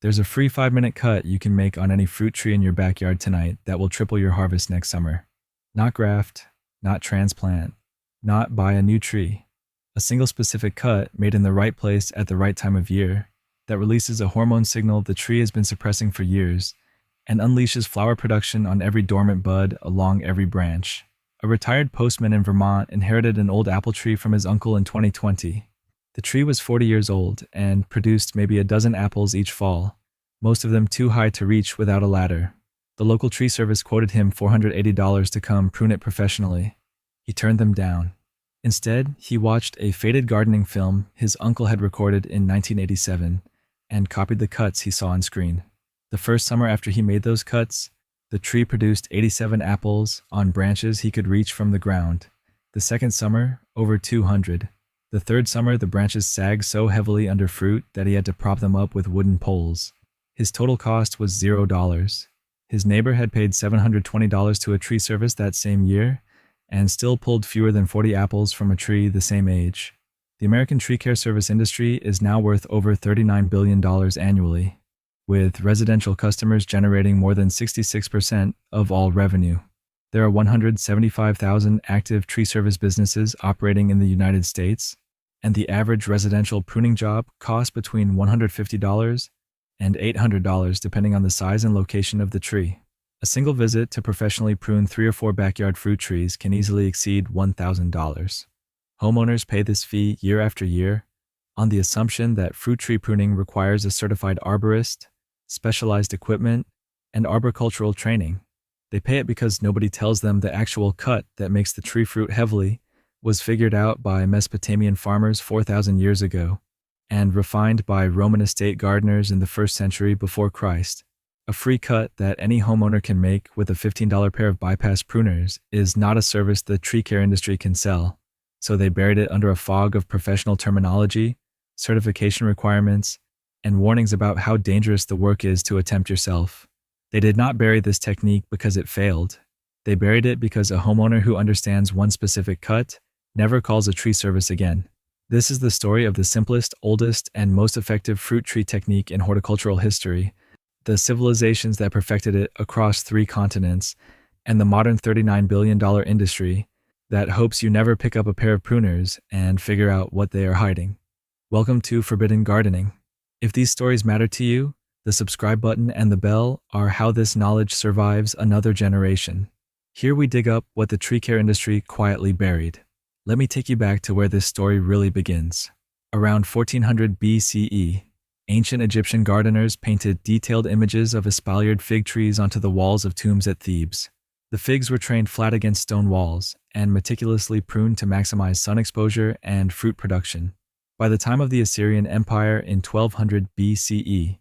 There's a free 5-minute cut you can make on any fruit tree in your backyard tonight that will triple your harvest next summer. Not graft, not transplant, not buy a new tree. A single specific cut made in the right place at the right time of year that releases a hormone signal the tree has been suppressing for years and unleashes flower production on every dormant bud along every branch. A retired postman in Vermont inherited an old apple tree from his uncle in 2020. The tree was 40 years old and produced maybe a dozen apples each fall, most of them too high to reach without a ladder. The local tree service quoted him $480 to come prune it professionally. He turned them down. Instead, he watched a faded gardening film his uncle had recorded in 1987 and copied the cuts he saw on screen. The first summer after he made those cuts, the tree produced 87 apples on branches he could reach from the ground. The second summer, over 200. The third summer, the branches sagged so heavily under fruit that he had to prop them up with wooden poles. His total cost was $0. His neighbor had paid $720 to a tree service that same year and still pulled fewer than 40 apples from a tree the same age. The American tree care service industry is now worth over $39 billion annually, with residential customers generating more than 66% of all revenue. There are 175,000 active tree service businesses operating in the United States, and the average residential pruning job costs between $150 and $800 depending on the size and location of the tree. A single visit to professionally prune 3 or 4 backyard fruit trees can easily exceed $1,000. Homeowners pay this fee year after year on the assumption that fruit tree pruning requires a certified arborist, specialized equipment, and arboricultural training. They pay it because nobody tells them the actual cut that makes the tree fruit heavily was figured out by Mesopotamian farmers 4,000 years ago and refined by Roman estate gardeners in the 1st century before Christ. A free cut that any homeowner can make with a $15 pair of bypass pruners is not a service the tree care industry can sell, so they buried it under a fog of professional terminology, certification requirements, and warnings about how dangerous the work is to attempt yourself. They did not bury this technique because it failed. They buried it because a homeowner who understands one specific cut never calls a tree service again. This is the story of the simplest, oldest, and most effective fruit tree technique in horticultural history, the civilizations that perfected it across 3 continents, and the modern $39 billion industry that hopes you never pick up a pair of pruners and figure out what they are hiding. Welcome to Forbidden Gardening. If these stories matter to you, the subscribe button and the bell are how this knowledge survives another generation. Here we dig up what the tree care industry quietly buried. Let me take you back to where this story really begins. Around 1400 BCE, ancient Egyptian gardeners painted detailed images of espaliered fig trees onto the walls of tombs at Thebes. The figs were trained flat against stone walls and meticulously pruned to maximize sun exposure and fruit production. By the time of the Assyrian Empire in 1200 BCE,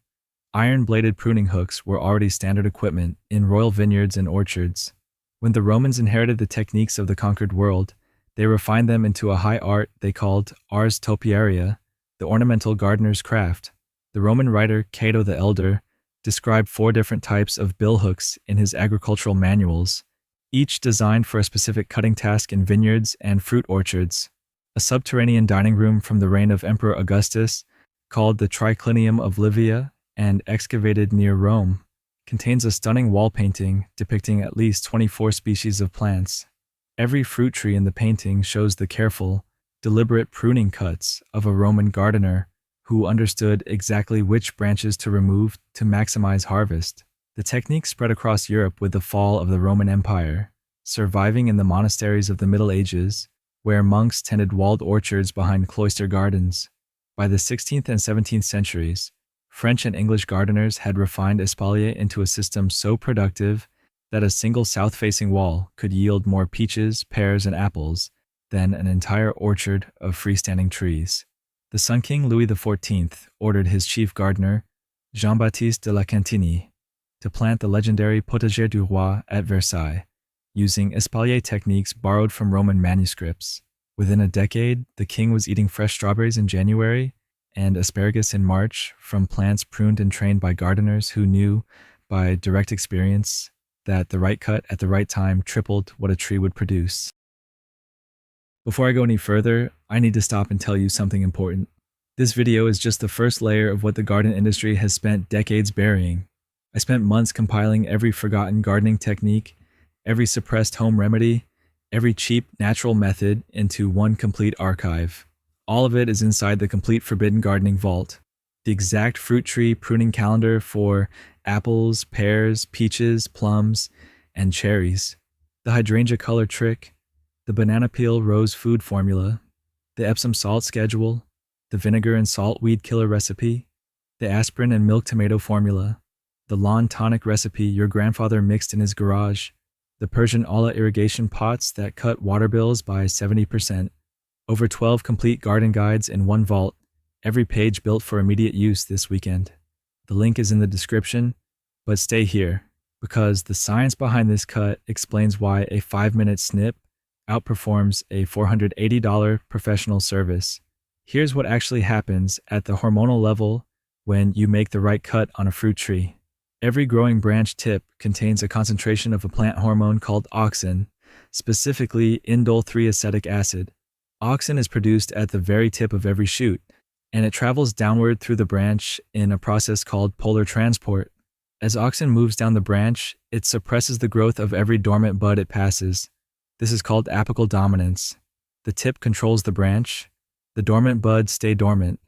iron-bladed pruning hooks were already standard equipment in royal vineyards and orchards. When the Romans inherited the techniques of the conquered world, they refined them into a high art they called ars topiaria, the ornamental gardener's craft. The Roman writer Cato the Elder described 4 different types of bill hooks in his agricultural manuals, each designed for a specific cutting task in vineyards and fruit orchards. A subterranean dining room from the reign of Emperor Augustus, called the Triclinium of Livia and excavated near Rome, contains a stunning wall painting depicting at least 24 species of plants. Every fruit tree in the painting shows the careful, deliberate pruning cuts of a Roman gardener who understood exactly which branches to remove to maximize harvest. The technique spread across Europe with the fall of the Roman Empire, surviving in the monasteries of the Middle Ages, where monks tended walled orchards behind cloister gardens. By the 16th and 17th centuries, French and English gardeners had refined espalier into a system so productive that a single south-facing wall could yield more peaches, pears, and apples than an entire orchard of freestanding trees. The Sun King Louis XIV ordered his chief gardener, Jean-Baptiste de la Cantini, to plant the legendary Potager du Roi at Versailles, using espalier techniques borrowed from Roman manuscripts. Within a decade, the king was eating fresh strawberries in January and asparagus in March from plants pruned and trained by gardeners who knew, by direct experience, that the right cut at the right time tripled what a tree would produce. Before I go any further, I need to stop and tell you something important. This video is just the first layer of what the garden industry has spent decades burying. I spent months compiling every forgotten gardening technique, every suppressed home remedy, every cheap natural method into one complete archive. All of it is inside the complete Forbidden Gardening Vault. The exact fruit tree pruning calendar for apples, pears, peaches, plums, and cherries. The hydrangea color trick, the banana peel rose food formula, the Epsom salt schedule, the vinegar and salt weed killer recipe, the aspirin and milk tomato formula, the lawn tonic recipe your grandfather mixed in his garage, the Persian olla irrigation pots that cut water bills by 70%, over 12 complete garden guides in one vault, every page built for immediate use this weekend. The link is in the description, but stay here, because the science behind this cut explains why a 5-minute snip outperforms a $480 professional service. Here's what actually happens at the hormonal level when you make the right cut on a fruit tree. Every growing branch tip contains a concentration of a plant hormone called auxin, specifically indole-3 acetic acid. Auxin is produced at the very tip of every shoot, and it travels downward through the branch in a process called polar transport. As auxin moves down the branch, it suppresses the growth of every dormant bud it passes. This is called apical dominance. The tip controls the branch. The dormant buds stay dormant.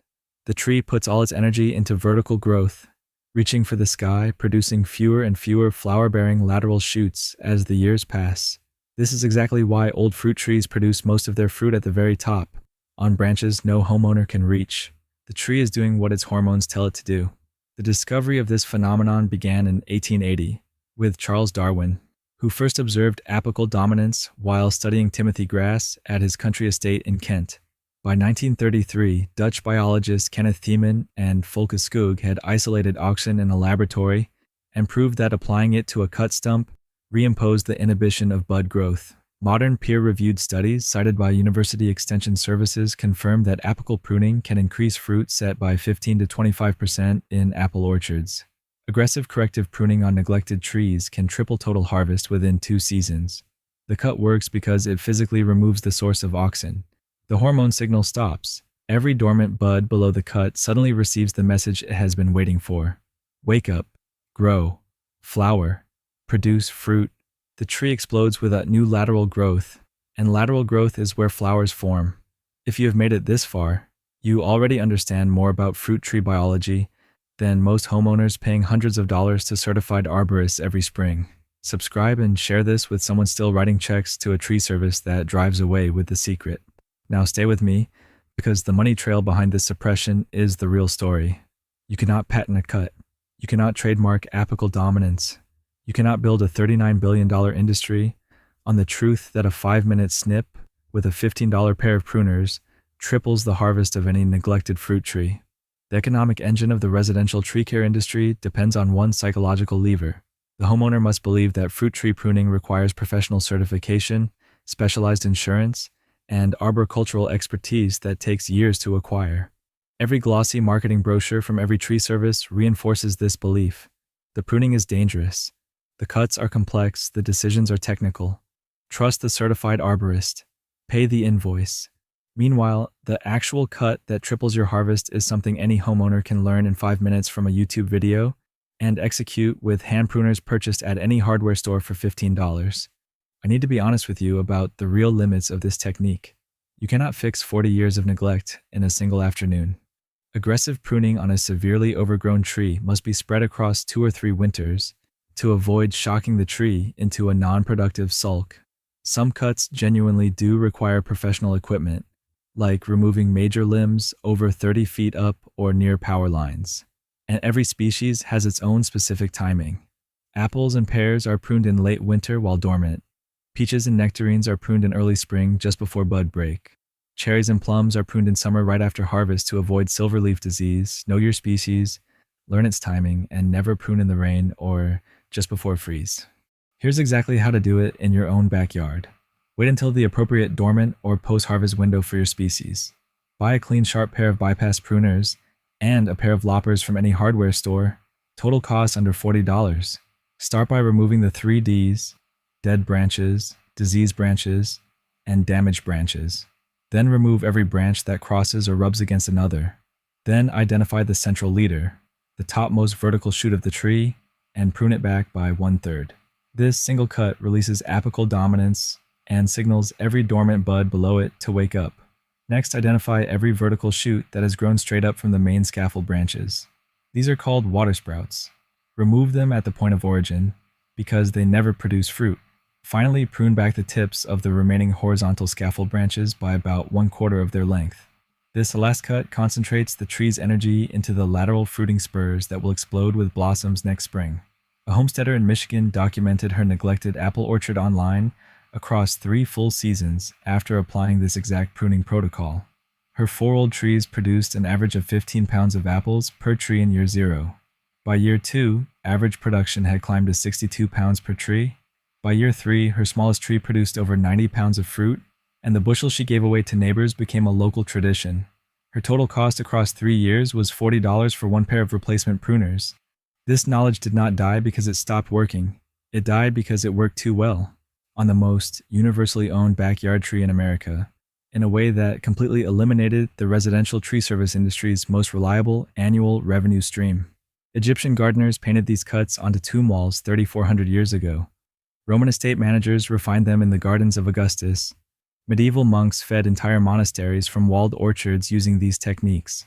The tree puts all its energy into vertical growth, reaching for the sky, producing fewer and fewer flower-bearing lateral shoots as the years pass. This is exactly why old fruit trees produce most of their fruit at the very top, on branches no homeowner can reach. The tree is doing what its hormones tell it to do. The discovery of this phenomenon began in 1880 with Charles Darwin, who first observed apical dominance while studying Timothy grass at his country estate in Kent. By 1933, Dutch biologists Kenneth Thiemann and Folke Skoog had isolated auxin in a laboratory and proved that applying it to a cut stump reimposed the inhibition of bud growth. Modern peer-reviewed studies cited by University Extension Services confirm that apical pruning can increase fruit set by 15 to 25% in apple orchards. Aggressive corrective pruning on neglected trees can triple total harvest within 2 seasons. The cut works because it physically removes the source of auxin. The hormone signal stops. Every dormant bud below the cut suddenly receives the message it has been waiting for. Wake up, grow, flower, produce fruit. The tree explodes with a new lateral growth, and lateral growth is where flowers form. If you have made it this far, you already understand more about fruit tree biology than most homeowners paying hundreds of dollars to certified arborists every spring. Subscribe and share this with someone still writing checks to a tree service that drives away with the secret. Now stay with me, because the money trail behind this suppression is the real story. You cannot patent a cut. You cannot trademark apical dominance. You cannot build a $39 billion industry on the truth that a 5-minute snip with a $15 pair of pruners triples the harvest of any neglected fruit tree. The economic engine of the residential tree care industry depends on one psychological lever. The homeowner must believe that fruit tree pruning requires professional certification, specialized insurance, and arboricultural expertise that takes years to acquire. Every glossy marketing brochure from every tree service reinforces this belief. The pruning is dangerous. The cuts are complex, the decisions are technical. Trust the certified arborist. Pay the invoice. Meanwhile, the actual cut that triples your harvest is something any homeowner can learn in 5 minutes from a YouTube video and execute with hand pruners purchased at any hardware store for $15. I need to be honest with you about the real limits of this technique. You cannot fix 40 years of neglect in a single afternoon. Aggressive pruning on a severely overgrown tree must be spread across 2 or 3 winters to avoid shocking the tree into a non-productive sulk. Some cuts genuinely do require professional equipment, like removing major limbs over 30 feet up or near power lines. And every species has its own specific timing. Apples and pears are pruned in late winter while dormant. Peaches and nectarines are pruned in early spring just before bud break. Cherries and plums are pruned in summer right after harvest to avoid silverleaf disease. Know your species, learn its timing, and never prune in the rain or just before freeze. Here's exactly how to do it in your own backyard. Wait until the appropriate dormant or post-harvest window for your species. Buy a clean, sharp pair of bypass pruners and a pair of loppers from any hardware store. Total cost under $40. Start by removing the 3 Ds: dead branches, diseased branches, and damaged branches. Then remove every branch that crosses or rubs against another. Then identify the central leader, the topmost vertical shoot of the tree, and prune it back by 1/3. This single cut releases apical dominance and signals every dormant bud below it to wake up. Next, identify every vertical shoot that has grown straight up from the main scaffold branches. These are called water sprouts. Remove them at the point of origin because they never produce fruit. Finally, prune back the tips of the remaining horizontal scaffold branches by about 1/4 of their length. This last cut concentrates the tree's energy into the lateral fruiting spurs that will explode with blossoms next spring. A homesteader in Michigan documented her neglected apple orchard online across 3 full seasons after applying this exact pruning protocol. Her 4 old trees produced an average of 15 pounds of apples per tree in year 0. By year 2, average production had climbed to 62 pounds per tree. By year 3, her smallest tree produced over 90 pounds of fruit, and the bushel she gave away to neighbors became a local tradition. Her total cost across 3 years was $40 for 1 pair of replacement pruners. This knowledge did not die because it stopped working. It died because it worked too well on the most universally owned backyard tree in America, in a way that completely eliminated the residential tree service industry's most reliable annual revenue stream. Egyptian gardeners painted these cuts onto tomb walls 3,400 years ago. Roman estate managers refined them in the gardens of Augustus. Medieval monks fed entire monasteries from walled orchards using these techniques.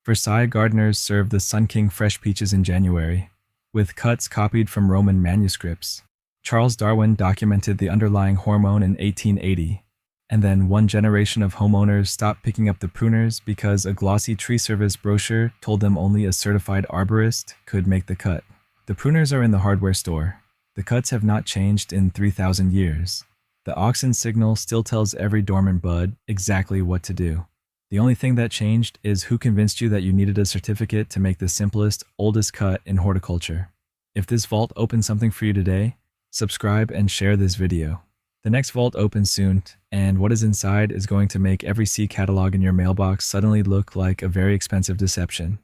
Versailles gardeners served the Sun King fresh peaches in January, with cuts copied from Roman manuscripts. Charles Darwin documented the underlying hormone in 1880, and then one generation of homeowners stopped picking up the pruners because a glossy tree service brochure told them only a certified arborist could make the cut. The pruners are in the hardware store. The cuts have not changed in 3,000 years. The oxen signal still tells every dormant bud exactly what to do. The only thing that changed is who convinced you that you needed a certificate to make the simplest, oldest cut in horticulture. If this vault opened something for you today, subscribe and share this video. The next vault opens soon, and what is inside is going to make every seed catalog in your mailbox suddenly look like a very expensive deception.